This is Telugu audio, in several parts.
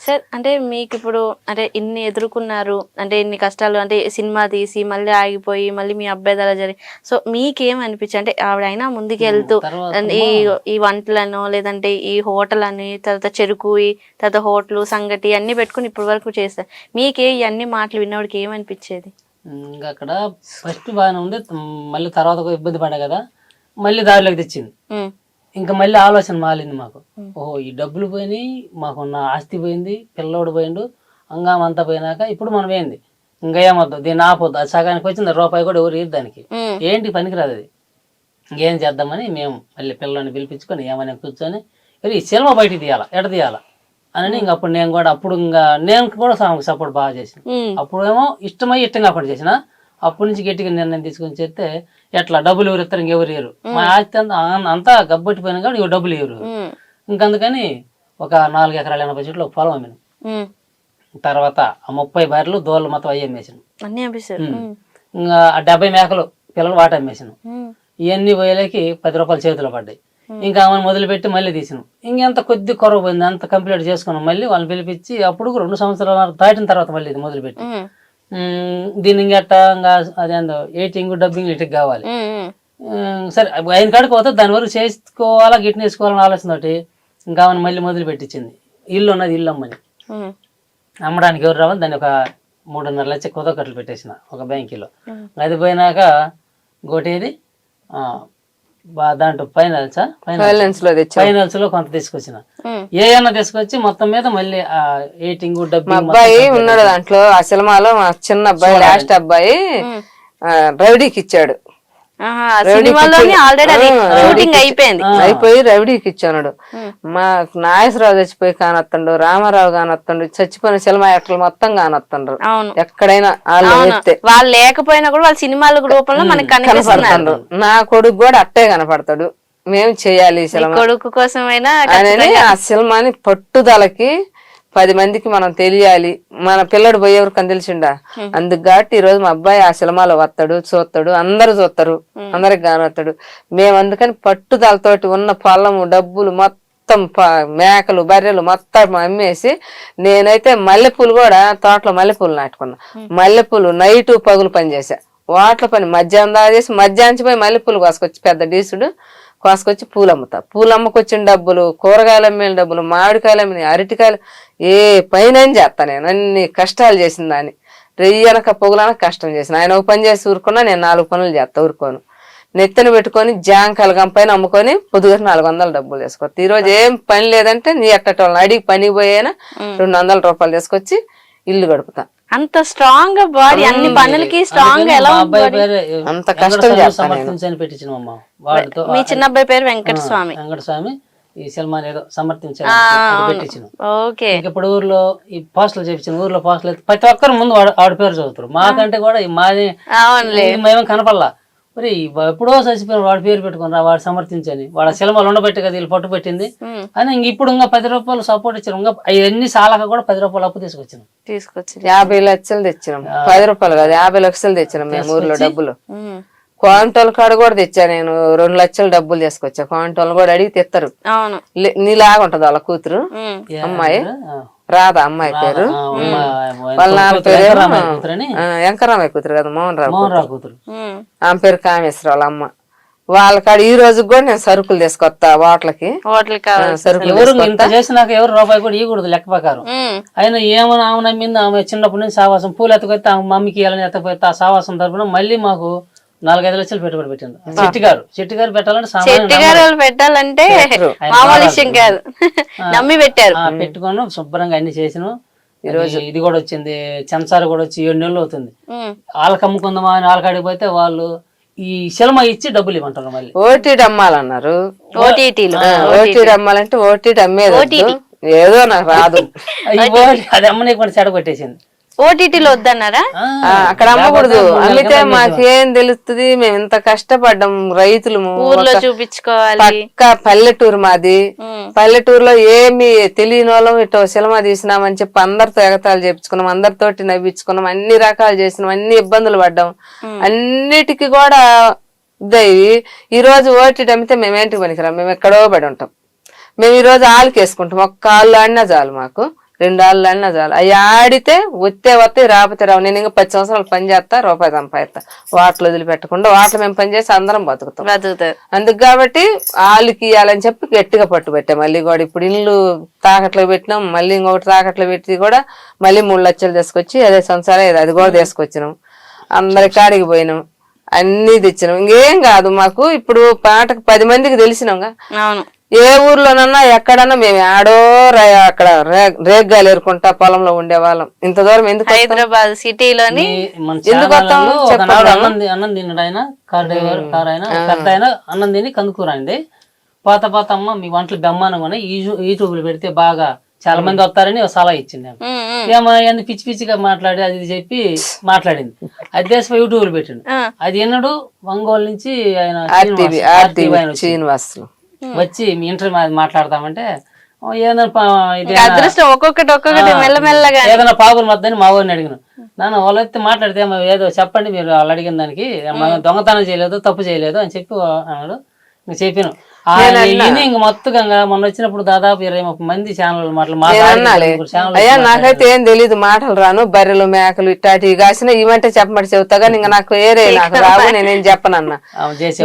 సార్ అంటే మీకు ఇప్పుడు అంటే ఇన్ని ఎదుర్కొన్నారు, అంటే ఇన్ని కష్టాలు, అంటే సినిమా తీసి మళ్ళీ ఆగిపోయి మళ్ళీ మీ అబ్బాయి అలా జరిగి, సో మీకేం అనిపించి అంటే ఆవిడైనా ముందుకు వెళ్తూ ఈ ఈ వంటలను లేదంటే ఈ హోటల్ అని తర్వాత చెరుకు తర్వాత హోటల్ సంగటి అన్ని పెట్టుకుని ఇప్పటి వరకు చేస్తారు, మీకే ఇవన్నీ మాటలు విన్నవాడికి ఏమనిపించేది? ఇంకా అక్కడ ఫస్ట్ బాగానే ఉంది, మళ్ళీ తర్వాత ఇబ్బంది పడ్డా కదా, మళ్ళీ దారిలోకి తెచ్చింది. ఇంకా మళ్ళీ ఆలోచన మాలింది మాకు. ఓహో ఈ డబ్బులు పోయినాయి, మాకున్న ఆస్తి పోయింది, పిల్లోడు పోయిండు, అంతా పోయినాక ఇప్పుడు మనం ఏంది ఇంకా ఏమొద్దు, దీన్ని ఆపొద్దు, అది సగానికి వచ్చింది, రూపాయి కూడా ఎవరు ఇయ్యదు దానికి, ఏంటి పనికిరాదు అది, ఇంకేం చేద్దామని మేము మళ్ళీ పిల్లోని పిలిపించుకొని ఏమైనా కూర్చొని ఈ సినిమా బయటికి తీయాలా, ఎట తీయాలా అని ఇంక అప్పుడు నేను కూడా సపోర్ట్ బాగా చేసిన. అప్పుడేమో ఇష్టంగా అప్పుడు చేసిన, అప్పటి నుంచి గట్టిగా నిర్ణయం తీసుకొని చేస్తే ఎట్లా డబ్బులు ఎవరు ఇస్తారు, ఇంకెవరు ఇయ్యరు, మా ఆస్తి అంతా గబ్బట్టిపోయినా కానీ ఇవి డబ్బులు ఇవ్వరు. ఇంకందుకని ఒక 4 ఎకరాల 80 చెట్లు ఒక పొలం అమ్మినాం. తర్వాత 30 బర్రెలు దోళ్ళు మొత్తం అయ్యి అమ్మేసాను. ఇంకా 70 మేకలు పిల్లలు వాట అమ్మేసాను. ఇవన్నీ పోయేలకి 10 రూపాయలు చేతిలో పడ్డాయి. ఇంకా ఆమెను మొదలుపెట్టి మళ్ళీ తీసినాం. ఇంకెంత కొద్ది కొరవ పోయింది, అంత కంప్లీట్ చేసుకున్నాం. మళ్ళీ వాళ్ళని పిలిపించి అప్పుడు 2 సంవత్సరాలు దాటిన తర్వాత మళ్ళీ ఇది మొదలుపెట్టి దీన్ని ఇంకట్టా ఇంకా అదేందో ఎయిటింగ్ డబ్బింగ్ ఇటుకి కావాలి. సరే ఆయన కాడికి పోతే దాని వరకు చేసుకోవాలా, గిట్న వేసుకోవాలని ఆలోచన తోటి ఇంకా ఆమెను మళ్ళీ మొదలు పెట్టించింది. ఇల్లు ఉన్నది, ఇల్లు అమ్మని అమ్మడానికి ఎవరు రావాలి, దాన్ని ఒక 3.5 లక్షల కుదకట్లు పెట్టేసిన ఒక బ్యాంకులో. అది పోయినాక గోటేది దాంట్లో ఫైనాన్స్ లో కొంత తీసుకొచ్చిన, ఏమన్నా తీసుకొచ్చి మొత్తం మీద మళ్ళీ ఎయిటింగ్ డబ్బింగ్. అబ్బాయి ఉన్నాడు దాంట్లో, ఆ సినిమాలో మా చిన్న అబ్బాయి లాస్ట్ అబ్బాయి రౌడీకి ఇచ్చాడు. అయిపోయి రౌడీకి ఇచ్చాడు. మా నాగేశ్వరరావు చచ్చిపోయి కానొత్తండు, రామారావు కానొత్తండు, చచ్చిపోయిన సినిమా యాక్టర్లు మొత్తం కానొత్తండ్రు. ఎక్కడైనా వాళ్ళు లేకపోయినా కూడా వాళ్ళ సినిమాల రూపంలో మనకి కనపడుతుండ్రు. నా కొడుకు కూడా అట్టే కనపడతాడు. మేము చేయాలి సినిమా కొడుకు కోసమైనా అని ఆ సినిమాని పట్టుదలకి 10 మందికి మనం తెలియాలి, మన పిల్లడు పోయేవరకు అని తెలిసిండా. అందుకు కాబట్టి ఈ రోజు మా అబ్బాయి ఆ సినిమాలో వస్తాడు, చూస్తాడు, అందరు చూస్తారు, అందరికి కానొస్తాడు. మేము అందుకని పట్టుదలతోటి ఉన్న పొలము డబ్బులు మొత్తం మేకలు బర్రెలు మొత్తం అమ్మేసి, నేనైతే మల్లెపూలు కూడా తోటలో మల్లెపూలు నాటుకున్నా. మల్లెపూలు నైటు పగులు పని చేసా, వాటిలో పని మధ్యాహ్నం దాకా చేసి మధ్యాహ్నం పోయి మల్లెపూలు కోసుకొచ్చి పెద్ద డీసుడు కోసుకొచ్చి పూలు అమ్ముతా. పూలు అమ్మకొచ్చిన డబ్బులు, కూరగాయలు అమ్మిన డబ్బులు, మామిడికాయలు అమ్మిన, అరటికాయలు, ఏ పైన చేస్తా. నేను అన్ని కష్టాలు చేసిన దాన్ని, రెయ్యనక పొగులనక కష్టం చేసిన. ఆయన ఒక పని చేసి ఊరుకున్నా, నేను 4 పనులు చేస్తా ఊరుకోను. నెత్తిన పెట్టుకొని జాంకాయలు గంపైన అమ్ముకొని పొద్దుగా 400 డబ్బులు తీసుకొస్తా. ఈ రోజు ఏం పని లేదంటే నీ ఎట్టటోళ్ళని అడిగి పనికి పోయినా 200 రూపాయలు తీసుకొచ్చి ఇల్లు గడుపుతా. అంత స్ట్రాంగ్ గా బాడీ, అన్ని పనులకి స్ట్రాంగ్ గా ఎలా అంత కష్టం చేస్తాను. మీ చిన్న అబ్బాయి పేరు వెంకటస్వామి. ఈ సినిమాని ఏదో సమర్థించాను. ఇప్పుడు ఊర్లో ఈ పోస్టర్లు చేపించిన, ఊర్లో పోస్టర్లు అయితే ప్రతి ఒక్కరు ముందు ఆవిడ పేరు చదువుతారు. మాకంటే కూడా మాది మేము కనపడలా, మరి ఎప్పుడో చచ్చిపోయిన వాడి పేరు పెట్టుకుని వాడు సమర్థించని, వాడు సినిమాలు ఉండబట్టి కదా వీళ్ళు పట్టు పెట్టింది అని. ఇంక ఇప్పుడు ఇంకా 10 రూపాయలు సపోర్ట్ ఇచ్చారు. ఇంకా అవన్నీ సాలక కూడా 10 రూపాయలు అప్పు తీసుకొచ్చి 50 లక్షలు తెచ్చినాం. 10 రూపాయలు కాదు 50 లక్షలు తెచ్చినాం మేము ఊర్లో డబ్బులు. క్వాంటోల్ కాడ కూడా తెచ్చా నేను, 2 లక్షలు డబ్బులు తీసుకొచ్చా. క్వాంటోల్ కూడా అడిగి తెస్తారు. నీలాగా ఉంటది వాళ్ళ కూతురు అమ్మాయి రాధా, అమ్మాయి పేరు. వాళ్ళ నాన్న పేరు వెంకరామయ్య కూతురు కదా, మోహన్ రావు కూతురు. ఆమె పేరు కామేశ్వర వాళ్ళ అమ్మ. వాళ్ళ కాడ ఈ రోజు కూడా నేను సరుకులు తీసుకొస్తా హోటల్కి. ఇంత చేసినాక ఎవరు రూపాయి కూడా ఇవ్వకూడదు లెక్క ప్రకారం. ఆయన ఏమైనా ఆమె నమ్మింది, ఆమె చిన్నప్పటి నుంచి సావాసం పూలు ఎత్తకొస్తే ఆమె మమ్మీకి ఇవ్వాలని ఎత్తకపోతే ఆ సావాసం తరపున మళ్ళీ మాకు 4-5 లక్షలు పెట్టుబడి పెట్టింది. చెట్టి గారు పెట్టాలంటే మామూలు విషయం కాదు, నమ్మి పెట్టారు. పెట్టుకోను శుభ్రంగా అన్ని చేసినాం. ఈ రోజు ఇది కూడా వచ్చింది, చెంచారు కూడా వచ్చి 7 నెలలు అవుతుంది. వాళ్ళకి అమ్ముకుందామా అని వాళ్ళకాడికి పోతే వాళ్ళు ఈ సినిమా ఇచ్చి డబ్బులు ఇవ్వమంటారు. మళ్ళీ ఓటీటీ అమ్మాలన్నారు. ఓటీటీ అమ్మాలంటే ఓటీటీ అమ్మేది ఏదో నాకు రాదు, అది అమ్మని కూడా చెడ కొట్టేసింది. ఓటీటీలో వద్దన్నారా? అక్కడ అమ్మకూడదు, అమ్మితే మాకేం తెలుస్తుంది, మేము ఇంత కష్టపడ్డాం రైతులు. ఊర్లో చూపించుకోవాలి. పక్క పల్లెటూరు మాది, పల్లెటూరులో ఏమి తెలియని వాళ్ళం ఇటో సినిమా తీసినామని చెప్పి అందరితో ఎగతాలు చేపించుకున్నాం, అందరితోటి నవ్వించుకున్నాం, అన్ని రకాలు చేసినాం, అన్ని ఇబ్బందులు పడ్డాం. అన్నిటికీ కూడా ఇదయ్యి ఈ రోజు ఓటీటీ అమ్మితే మేమేంటికి పనికిరాం, మేము ఎక్కడో పడి ఉంటాం. మేము ఈ రోజు ఆళ్ళకి వేసుకుంటాం, ఒక్క కాళ్ళు ఆడినా చాలు మాకు. 2 ఆళ్ళు ఆడినా చాలు. అవి ఆడితే వస్తే రాకపోతే రావు. నేను ఇంకా 10 సంవత్సరాలు పని చేస్తా, రూపాయి సంపాదిస్తా. వాటిలో వదిలిపెట్టకుండా వాటిలో మేము పని చేసి అందరం బతుకుతాం. అందుకు కాబట్టి వాళ్ళకి ఇవ్వాలని చెప్పి గట్టిగా పట్టుబట్టాం. మళ్ళీ కూడా ఇప్పుడు ఇల్లు తాకట్లో పెట్టినాం, మళ్ళీ ఇంకొకటి తాకట్లో పెట్టి కూడా మళ్ళీ 3 లక్షలు తీసుకొచ్చి అదే సంవత్సరం అది కూడా తీసుకొచ్చినాం. అందరి కాడికి పోయినాం, అన్ని తెచ్చినాం. ఇంకేం కాదు మాకు. ఇప్పుడు పాటకు 10 మందికి తెలిసినాంగా. ఏ ఊర్లోనన్నా ఎక్కడన్నా మేము ఆడో అక్కడ రేగ్గాయలు ఏరుకుంటా పొలంలో ఉండేవాళ్ళం. ఇంత దూరం ఎందుకు? హైదరాబాద్ సిటీలోని ఎందుకు వస్తాం? అన్నం తిన్నాడు ఆయన, కార్ డ్రైవర్, కార్ ఆయన పెద్ద ఆయన. అన్నం తిని కందుకూరండి. పాత అమ్మ మీ వంటలు బ్రహ్మాండంగా యూట్యూబ్లో పెడితే బాగా చాలా మంది వస్తారని సలహా ఇచ్చింది. ఏమో అన్ని పిచ్చి పిచ్చిగా మాట్లాడి అది చెప్పి మాట్లాడింది. అది దేశం యూట్యూబ్ లో పెట్టిండు. అది ఎన్నడు ఒంగోలు నుంచి ఆయన శ్రీనివాసులు వచ్చి మీ ఇంటర్వ్యూ మాట్లాడతామంటే ఏదైనా పాగులు మద్దని మా ఊరిని అడిగిన. నాన్న వాళ్ళైతే మాట్లాడితే ఏదో చెప్పండి మీరు వాళ్ళు అడిగిన దానికి, దొంగతనం చేయలేదు, తప్పు చేయలేదు అని చెప్పి అన్నాడు. చెప్పాను. మొత్తంగా మొన్న వచ్చినప్పుడు దాదాపు 20-30 మంది ఛానల్ అయ్యా నాకైతే ఏం తెలీదు, మాటలు రాను. బర్రెలు మేకలు ఇట్టాటి కాసిన ఇవంటే చెప్పమంటే చెబుతాగా. ఇంకా నాకు వేరే నాకు రావు, నేనేం చెప్పనన్నా.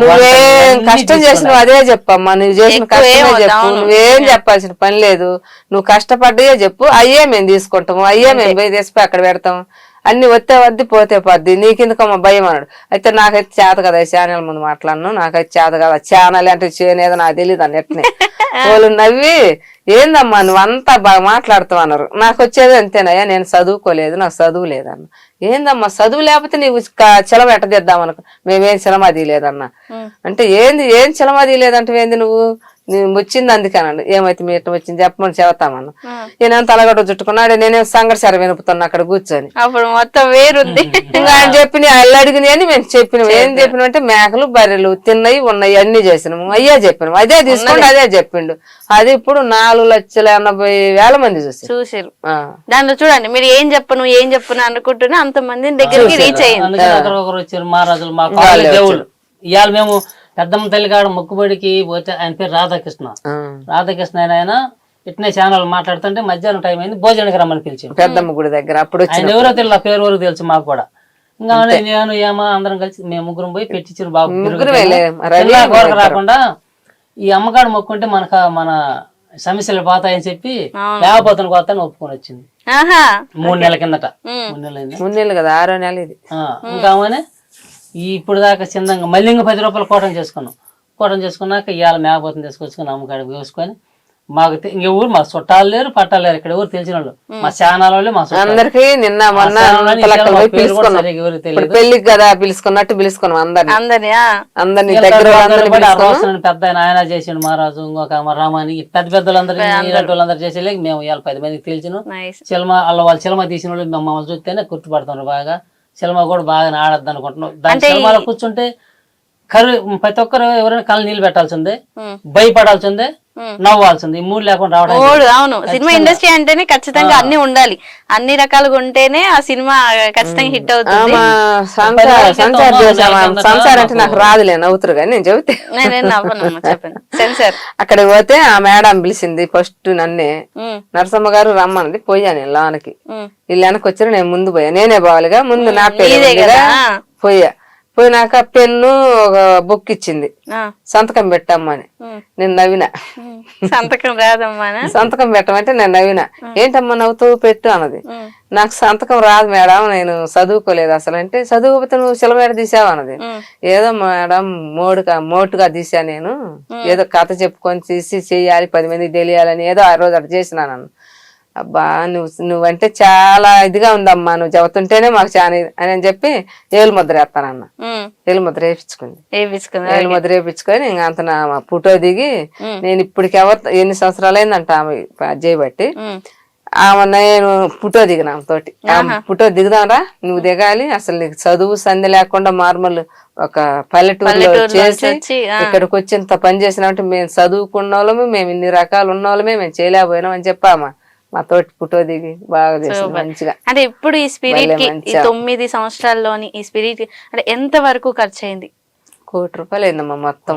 నువ్వేం కష్టం చేసినావు అదే చెప్పమ్మా. నువ్వు చేసిన కష్టమే చెప్పు, నువ్వేం చెప్పాల్సిన పని లేదు. నువ్వు కష్టపడ్డే చెప్పు, అయ్యే మేము తీసుకుంటాము, అయ్యే మేము పోయి తీసిపోయి అక్కడ పెడతాం. అన్ని వస్తే వద్ది పోతే పద్ది, నీకెందుకమ్మా భయం అన్నాడు. అయితే నాకైతే చేత కదా ఛానల్ ముందు మాట్లాడను, నాకైతే చేత కదా ఛానల్ అంటే చేయనేదో నాకు తెలియదు అన్నట్టునే. వాళ్ళు నవ్వి ఏందమ్మా నువ్వు అంతా బాగా మాట్లాడుతావు అన్నారు. నాకు వచ్చేది అంతేనయ్యా, నేను చదువుకోలేదు, నాకు చదువు లేదన్న. ఏందమ్మా చదువు లేకపోతే నీకు చెలమ ఎట్టదిద్దాం అనుకో. మేమేం చెలమాది లేదన్నా అంటే ఏం చెలమాది లేదంటే ఏంది నువ్వు వచ్చింది అందుకేనండి. ఏమైతే మీ ఇష్టం వచ్చింది చెప్పమని చెబుతామన్నా. నేనేం తలగడ్డ చుట్టుకున్నాడు, నేనేం సంఘర్షర వినుపుతున్నా అక్కడ కూర్చొని. అప్పుడు మొత్తం వేరుంది. ఇంకా ఆయన చెప్పిన వాళ్ళు అడిగినాయి అని మేము చెప్పినాం. ఏం చెప్పినాం అంటే మేకలు బర్రెలు తిన్నాయి ఉన్నాయి అన్ని చేసినాము. అయ్యే చెప్పినాం, అదే తీసుకోండి అదే చెప్పిండు. అది ఇప్పుడు 4,80,000 మంది చూసారు. దాంట్లో చూడండి మీరు ఏం చెప్పను అనుకుంటున్నా అంత మంది దగ్గరికి రీచ్ అయ్యింది. ఒకరు వచ్చారు మహారాజులు మా దేవుళ్ళు. ఇవాళ మేము పెద్దమ్మ తల్లిగాడు మొక్కుబడికి పోతే ఆయన పేరు రాధాకృష్ణ. ఆయన ఇట్నే ఛానల్ మాట్లాడుతుంటే మధ్యాహ్నం టైం అయింది, భోజనానికి రమ్మని పిలిచాడు పెద్దమ్మ గుడి దగ్గర. అప్పుడు ఆయన ఎవరో తెలియదు, పేరు వరకు తెలుసు మాకు కూడా. ఇంకా నేను ఏమో అందరం కలిసి మేము ముగ్గురం పోయి పెట్టించారు. బాబు రాకుండా ఈ అమ్మగాడు మొక్కుంటే మన సమస్యలు పోతాయని చెప్పి లేకపోతాను కొత్త ఒప్పుకొని వచ్చింది. 3 నెలల కిందట. 3 నెలలు కదా, 6వ నెల ఇది. ఇంకా ఇప్పుడు దాకా చిన్నగా మళ్ళీ ఇంకా 10 రూపాయలు కోటం చేసుకున్నాక ఇవాళ మేకపోతుంది తీసుకొచ్చుకొని అమ్మకాడికి వేసుకొని మాకు ఇంక ఊరు మా చుట్టాలు లేరు పట్టాలు లేరు. ఇక్కడ ఎవరు తెలిసిన వాళ్ళు మా ఛానల్ వాళ్ళు మా అందరికి నిన్న మొన్న పెళ్లికి కదా పిలుచుకున్నట్టు పిలుచుకున్నాం అందరినీ పెద్ద ఆయన చేసిండు మహారాజు, ఇంకొక రామాని పెద్ద పెద్దలందరూ చేసేలే మేము ఇవాళ 10 మందికి తెలిసిన. వాళ్ళ చిలమ తీసిన వాళ్ళు మమ్మల్ని చూస్తేనే గుర్తుపడుతున్నారు బాగా. సినిమా కూడా బాగా ఆడద్దు అనుకుంటున్నాం. దాని సినిమాలో కూర్చుంటే ప్రతి ఒక్కరు ఎవరైనా కళ్ళు నీళ్ళు పెట్టాల్సిందే, భయపడాల్సిందే, నవ్వాల్సింది. ఈ 3 లేకుండా రావడం. అవును, సినిమా ఇండస్ట్రీ అంటేనే ఖచ్చితంగా అన్ని ఉండాలి, అన్ని రకాలుగా ఉంటేనే ఆ సినిమా ఖచ్చితంగా హిట్ అవుతుంది. సంసారం అంటే నాకు రాదులే, నవ్వుతారు కానీ నేను చెబితే. అక్కడికి పోతే ఆ మేడం పిలిచింది ఫస్ట్ నన్నే. నరసమ్మ గారు రమ్మన్నది, పోయాను నేను లోనకి. వీళ్ళు వెనక్కి వచ్చారు, నేను ముందు పోయా. నేనే పోవాలిగా ముందు, నా పేరు పోయినాక పెన్ను ఒక బుక్ ఇచ్చింది, సంతకం పెట్టమ్మని. నేను నవ్విన. సంతకం పెట్టమంటే నేను నవ్విన. ఏంటమ్మా నవ్వుతూ పెట్టు అన్నది. నాకు సంతకం రాదు మేడం, నేను చదువుకోలేదు అసలు. అంటే చదువుకపోతే నువ్వు సిలమేడ తీసావు అన్నది. ఏదో మేడం మోటుగా తీసా నేను, ఏదో కథ చెప్పుకొని తీసి చెయ్యాలి 10 మందికి తెలియాలని ఏదో ఆ రోజు అటు చేసినాను. అబ్బా నువ్వంటే చాలా ఇదిగా ఉందమ్మా, నువ్వు చెబుతుంటేనే మాకు చాలా అని చెప్పి ఏలు ముద్ర వేస్తానన్న. ఏలు ముద్ర వేపించుకొని ఇంకా అంత నా ఫోటో దిగి, నేను ఇప్పటికి ఎన్ని సంవత్సరాలు అయిందంట ఆమె చేయబట్టి, ఆమె నేను ఫోటో దిగిన ఆమెతోటి. ఫోటో దిగుదాంరా, నువ్వు దిగాలి, అసలు నీకు చదువు సంధి లేకుండా మార్మల్ ఒక పల్లెటూరులో చేసి ఇక్కడికి వచ్చి ఇంత పని చేసినామంటే మేము చదువుకున్న వాళ్ళమే, మేము ఇన్ని రకాలు ఉన్న వాళ్ళమే, మేము చేయలేకపోయినాం అని చెప్పామా. మా తోటి ఫోటో దిగి బాగా చేసి మంచిగా. అంటే ఇప్పుడు ఈ స్పిరిట్ కి 9 సంవత్సరాల్లోని ఈ స్పిరిట్ అంటే ఎంత వరకు ఖర్చు అయింది? 1 కోటి రూపాయలు అయిందమ్మా మొత్తం.